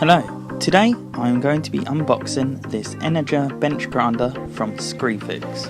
Hello, today I'm going to be unboxing this Energer bench grinder from Screwfix.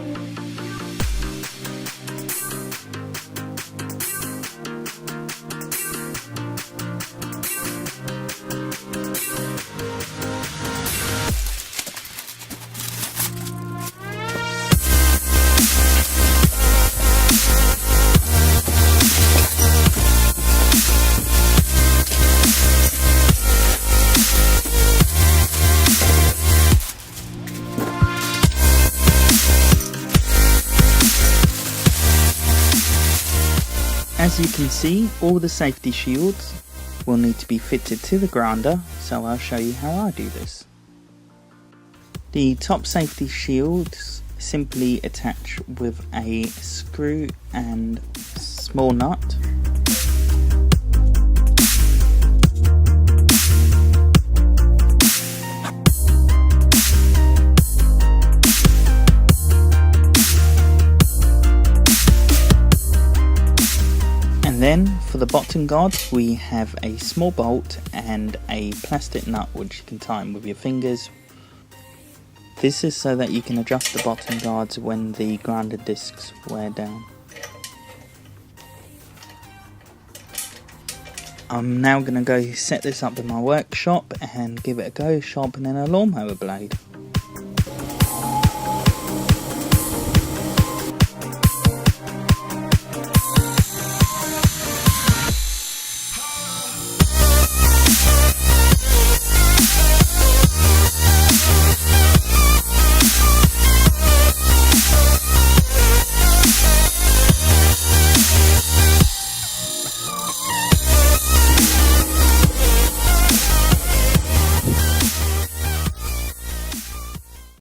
As you can see, all the safety shields will need to be fitted to the grinder, so I'll show you how I do this. The top safety shields simply attach with a screw and small nut. And then for the bottom guards we have a small bolt and a plastic nut which you can tighten with your fingers. This is so that you can adjust the bottom guards when the grinder discs wear down. I'm now going to go set this up in my workshop and give it a go sharpening a lawnmower blade.